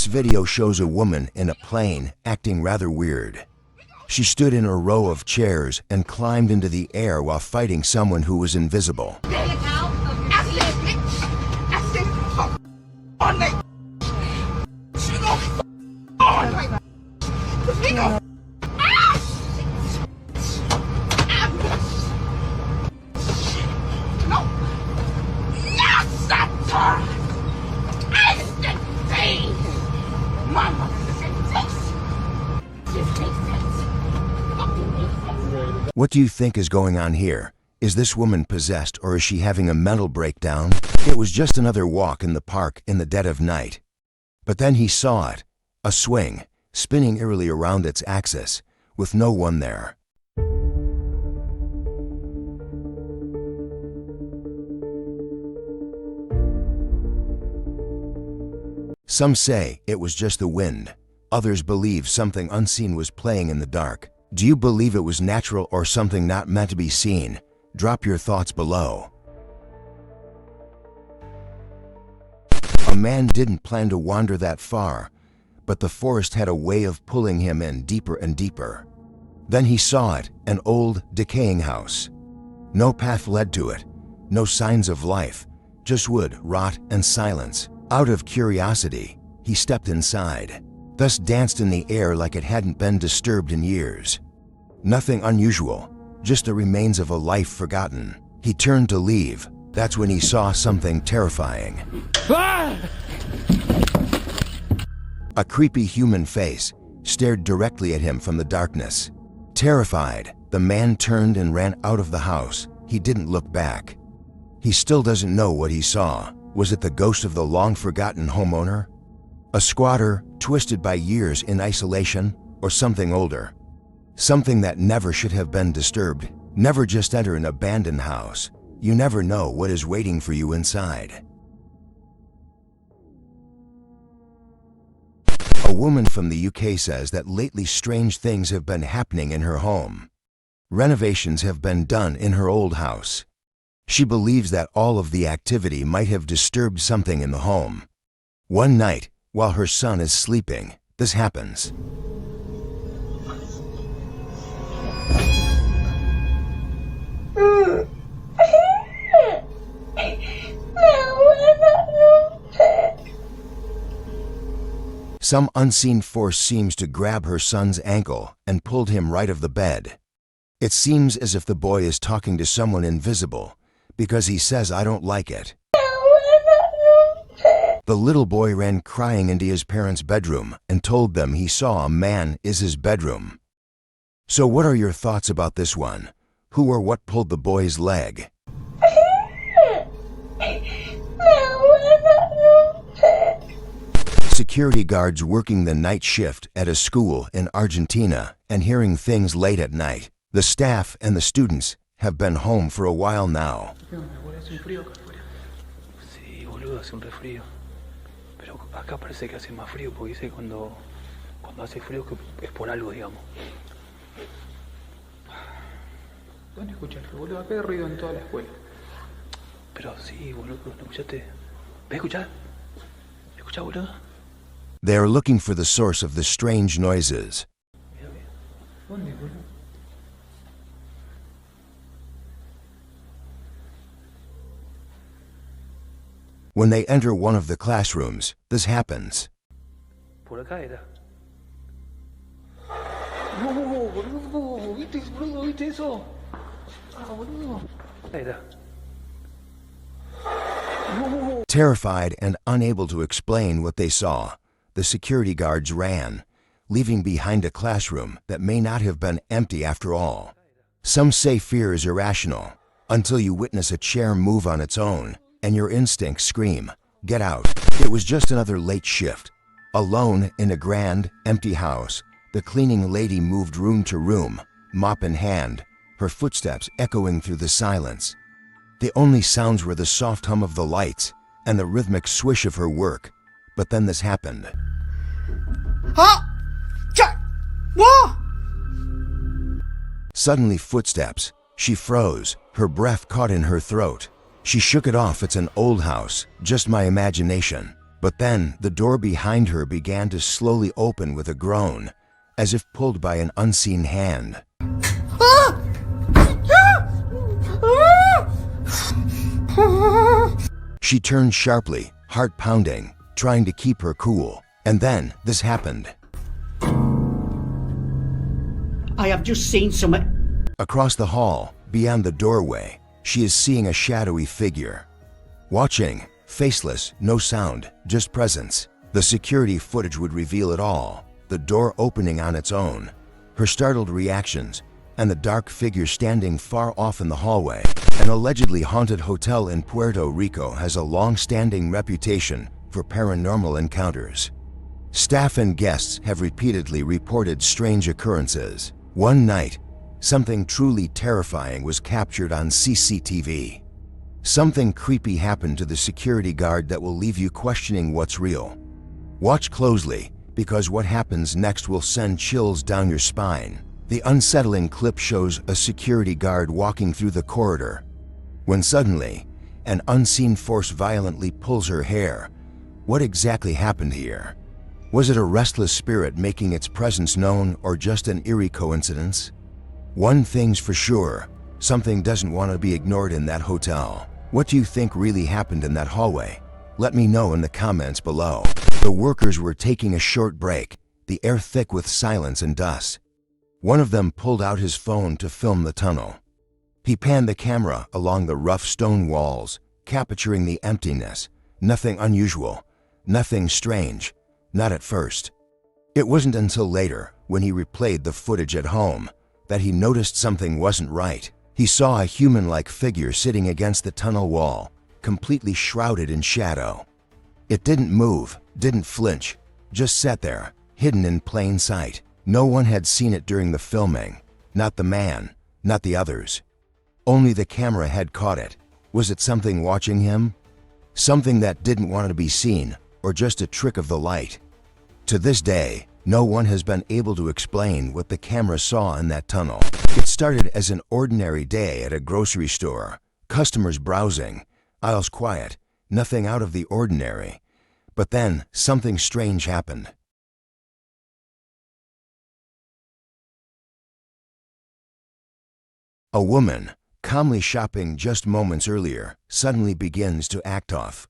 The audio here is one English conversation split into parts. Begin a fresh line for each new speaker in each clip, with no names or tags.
This video shows a woman in a plane acting rather weird. She stood in a row of chairs and climbed into the air while fighting someone who was invisible. What do you think is going on here? Is this woman possessed, or is she having a mental breakdown? It was just another walk in the park in the dead of night. But then he saw it, a swing, spinning eerily around its axis, with no one there. Some say it was just the wind. Others believe something unseen was playing in the dark. Do you believe it was natural or something not meant to be seen? Drop your thoughts below. A man didn't plan to wander that far, but the forest had a way of pulling him in deeper and deeper. Then he saw it, an old, decaying house. No path led to it, no signs of life, just wood, rot, and silence. Out of curiosity, he stepped inside, thus danced in the air like it hadn't been disturbed in years. Nothing unusual, just the remains of a life forgotten. He turned to leave. That's when he saw something terrifying. A creepy human face stared directly at him from the darkness. Terrified, the man turned and ran out of the house. He didn't look back. He still doesn't know what he saw. Was it the ghost of the long-forgotten homeowner? A squatter twisted by years in isolation, or something older? Something that never should have been disturbed. Never just enter an abandoned house. You never know what is waiting for you inside. A woman from the UK says that lately strange things have been happening in her home. Renovations have been done in her old house. She believes that all of the activity might have disturbed something in the home. One night, while her son is sleeping, this happens. Some unseen force seems to grab her son's ankle and pulled him right of the bed. It seems as if the boy is talking to someone invisible, because he says, "I don't like it." The little boy ran crying into his parents' bedroom and told them he saw a man in his bedroom. So what are your thoughts about this one? Who or what pulled the boy's leg? Security guards working the night shift at a school in Argentina and hearing things late at night. The staff and the students have been home for a while now.
Acá parece que hace más frío porque dice cuando hace frío que es por algo, digamos. ¿Dónde escuchaste, boludo? Acá hay ruido en toda la escuela. Pero sí, boludo, ¿no escuchaste? ¿Ves escuchar? ¿Escuchá, boludo?
They are looking for the source of the strange noises.
Mira, mira. ¿Dónde, boludo?
When they enter one of the classrooms, this happens.
Por acá era. No, boludo, ¿viste eso? Ah, boludo. Era. No.
Terrified and unable to explain what they saw, the security guards ran, leaving behind a classroom that may not have been empty after all. Some say fear is irrational, until you witness a chair move on its own, and your instincts scream, "Get out." It was just another late shift. Alone in a grand, empty house, the cleaning lady moved room to room, mop in hand, her footsteps echoing through the silence. The only sounds were the soft hum of the lights and the rhythmic swish of her work. But then this happened. Suddenly footsteps. She froze, her breath caught in her throat. She shook it off. It's an old house, just my imagination. But then the door behind her began to slowly open with a groan, as if pulled by an unseen hand. She turned sharply, heart pounding, trying to keep her cool. And then this happened.
I have just seen something.
Across the hall, beyond the doorway, she is seeing a shadowy figure. Watching, faceless, no sound, just presence. The security footage would reveal it all. The door opening on its own, her startled reactions, and the dark figure standing far off in the hallway. An allegedly haunted hotel in Puerto Rico has a long-standing reputation for paranormal encounters. Staff and guests have repeatedly reported strange occurrences. One night, something truly terrifying was captured on CCTV. Something creepy happened to the security guard that will leave you questioning what's real. Watch closely, because what happens next will send chills down your spine. The unsettling clip shows a security guard walking through the corridor, when suddenly, an unseen force violently pulls her hair. What exactly happened here? Was it a restless spirit making its presence known, or just an eerie coincidence? One thing's for sure, something doesn't want to be ignored in that hotel. What do you think really happened in that hallway? Let me know in the comments below. The workers were taking a short break, the air thick with silence and dust. One of them pulled out his phone to film the tunnel. He panned the camera along the rough stone walls, capturing the emptiness. Nothing unusual, nothing strange, not at first. It wasn't until later, when he replayed the footage at home, that he noticed something wasn't right. He saw a human-like figure sitting against the tunnel wall, completely shrouded in shadow. It didn't move, didn't flinch, just sat there, hidden in plain sight. No one had seen it during the filming. Not the man, not the others. Only the camera had caught it. Was it something watching him? Something that didn't want to be seen, or just a trick of the light? To this day, no one has been able to explain what the camera saw in that tunnel. It started as an ordinary day at a grocery store. Customers browsing, aisles quiet, nothing out of the ordinary. But then, something strange happened. A woman, calmly shopping just moments earlier, suddenly begins to act off.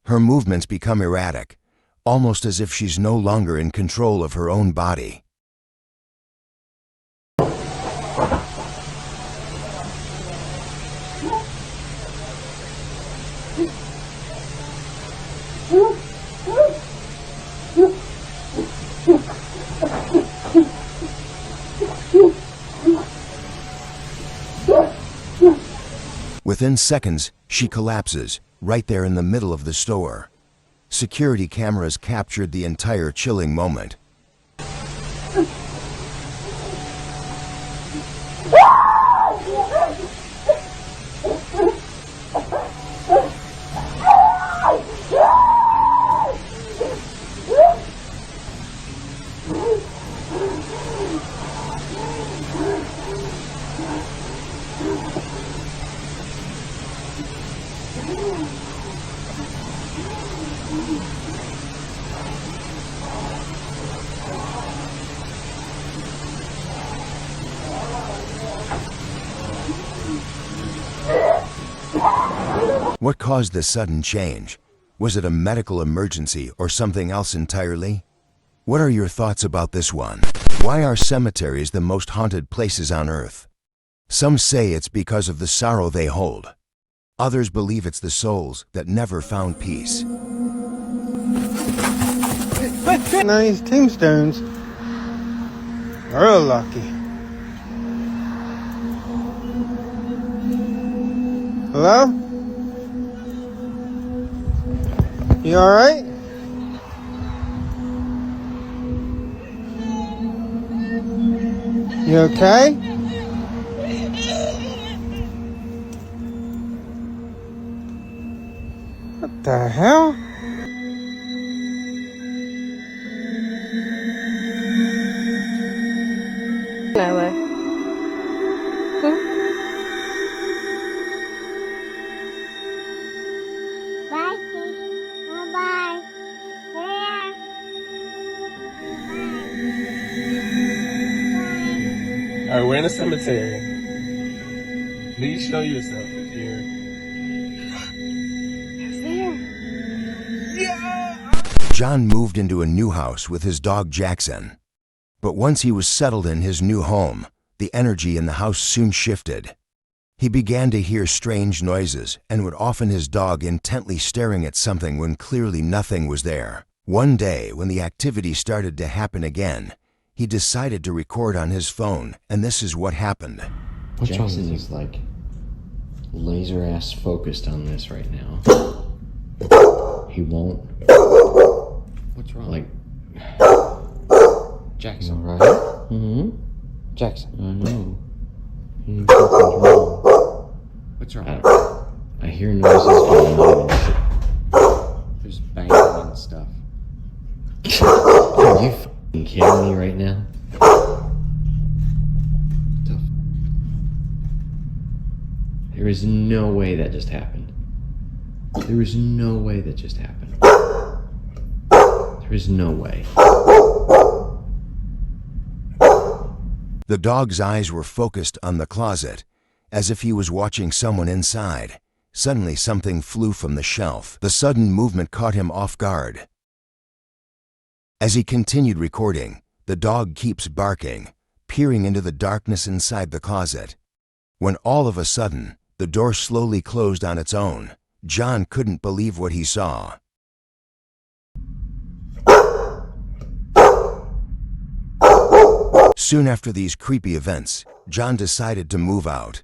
Her movements become erratic, almost as if she's no longer in control of her own body. Within seconds, she collapses, right there in the middle of the store. Security cameras captured the entire chilling moment. What caused this sudden change? Was it a medical emergency or something else entirely? What are your thoughts about this one? Why are cemeteries the most haunted places on Earth? Some say it's because of the sorrow they hold. Others believe it's the souls that never found peace.
Now these tombstones are real lucky. Hello? You alright? You okay? What the hell?
Nada.
Bye, Bye-bye.
Alright, we're in a cemetery. Please show yourself if you're...
John moved into a new house with his dog Jackson. But once he was settled in his new home, the energy in the house soon shifted. He began to hear strange noises and would often his dog intently staring at something when clearly nothing was there. One day, when the activity started to happen again, he decided to record on his phone, and this is what happened.
Jackson is like laser ass focused on this right now. He won't. What's wrong? Like, Jackson, all right? Mm-hmm. Jackson, I know. Something's wrong. What's wrong? I hear noises going on and shit. There's banging and stuff. Are you fucking kidding me right now? There is no way that just happened. There is no way that just happened. There is no way.
The dog's eyes were focused on the closet, as if he was watching someone inside. Suddenly something flew from the shelf. The sudden movement caught him off guard. As he continued recording, the dog keeps barking, peering into the darkness inside the closet. When all of a sudden, the door slowly closed on its own. John couldn't believe what he saw. Soon after these creepy events, John decided to move out.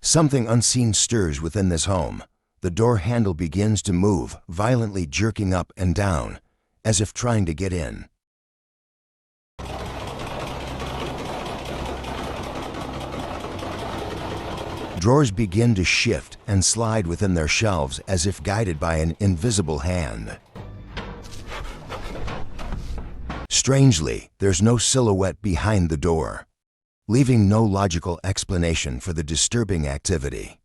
Something unseen stirs within this home. The door handle begins to move, violently jerking up and down, as if trying to get in. Drawers begin to shift and slide within their shelves as if guided by an invisible hand. Strangely, there's no silhouette behind the door, leaving no logical explanation for the disturbing activity.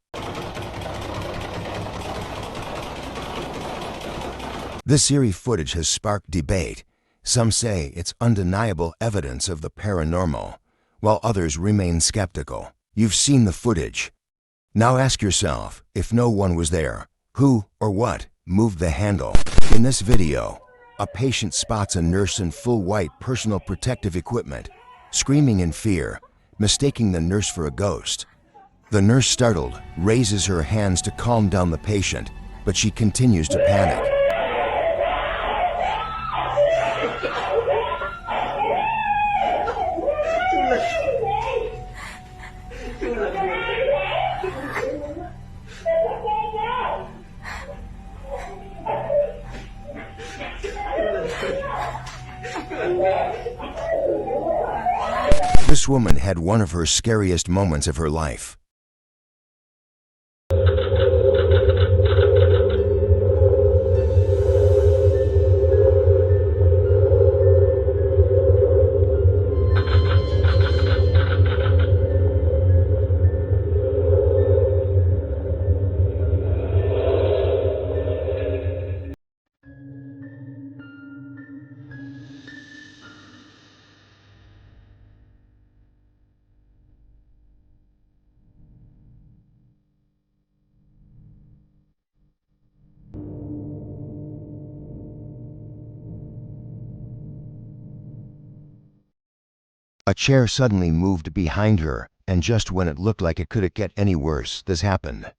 This eerie footage has sparked debate. Some say it's undeniable evidence of the paranormal, while others remain skeptical. You've seen the footage. Now ask yourself, if no one was there, who or what moved the handle? In this video, a patient spots a nurse in full white personal protective equipment, screaming in fear, mistaking the nurse for a ghost. The nurse, startled, raises her hands to calm down the patient, but she continues to panic. This woman had one of her scariest moments of her life. A chair suddenly moved behind her, and just when it looked like it couldn't get any worse, this happened.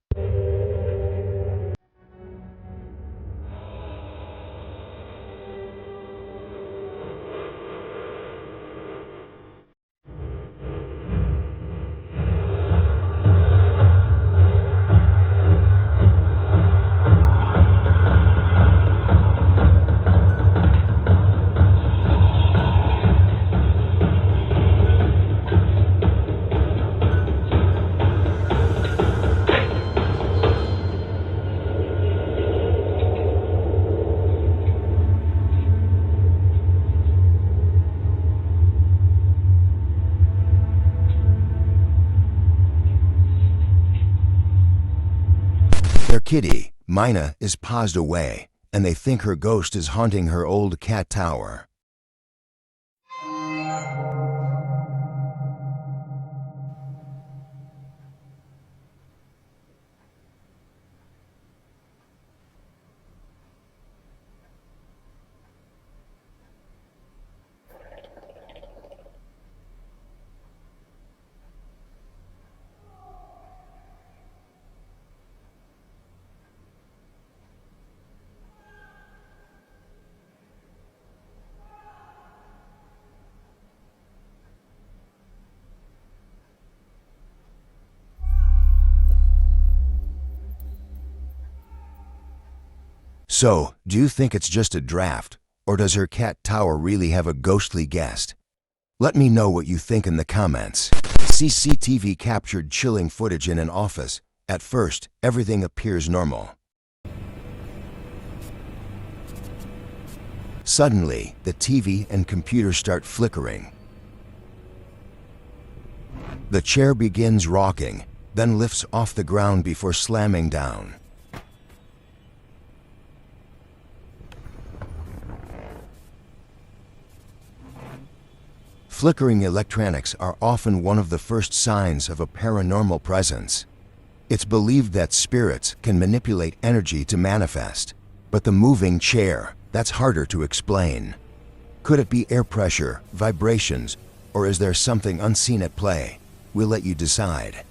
kitty, Mina, is paused away, and they think her ghost is haunting her old cat tower. So, do you think it's just a draft, or does her cat tower really have a ghostly guest? Let me know what you think in the comments. CCTV captured chilling footage in an office. At first, everything appears normal. Suddenly, the TV and computer start flickering. The chair begins rocking, then lifts off the ground before slamming down. Flickering electronics are often one of the first signs of a paranormal presence. It's believed that spirits can manipulate energy to manifest, but the moving chair, that's harder to explain. Could it be air pressure, vibrations, or is there something unseen at play? We'll let you decide.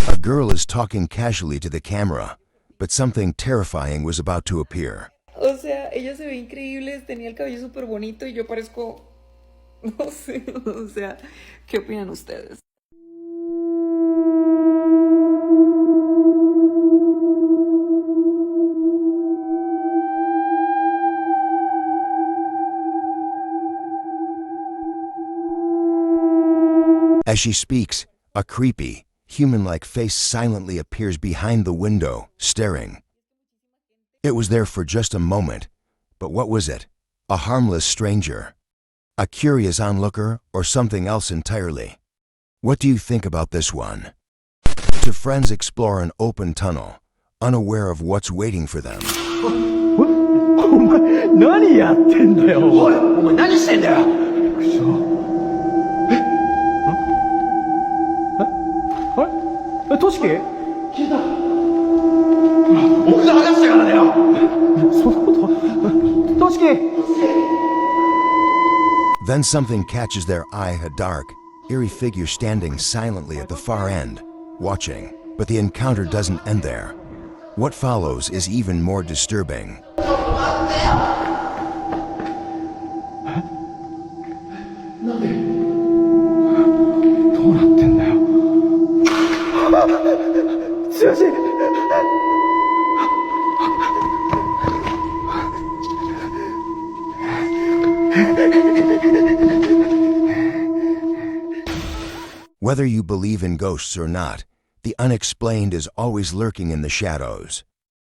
A girl is talking casually to the camera, but something terrifying was about to appear.
O sea, ellas se ven increíbles, tenía el cabello súper bonito y yo parezco... No sé, o sea, ¿qué opinan ustedes?
As she speaks, a creepy, human-like face silently appears behind the window, staring. It was there for just a moment, but what was it? A harmless stranger? A curious onlooker, or something else entirely? What do you think about this one? Two friends explore an open tunnel, unaware of what's waiting for them.
何やってんだよおいお前何してんだよあれトシキ消えた僕が話したからだよそんなことトシキ
Then something catches their eye, a dark, eerie figure standing silently at the far end, watching. But the encounter doesn't end there. What follows is even more disturbing. Whether you believe in ghosts or not, the unexplained is always lurking in the shadows.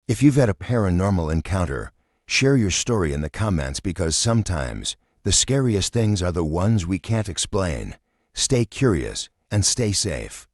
If you've had a paranormal encounter, share your story in the comments because sometimes the scariest things are the ones we can't explain. Stay curious and stay safe.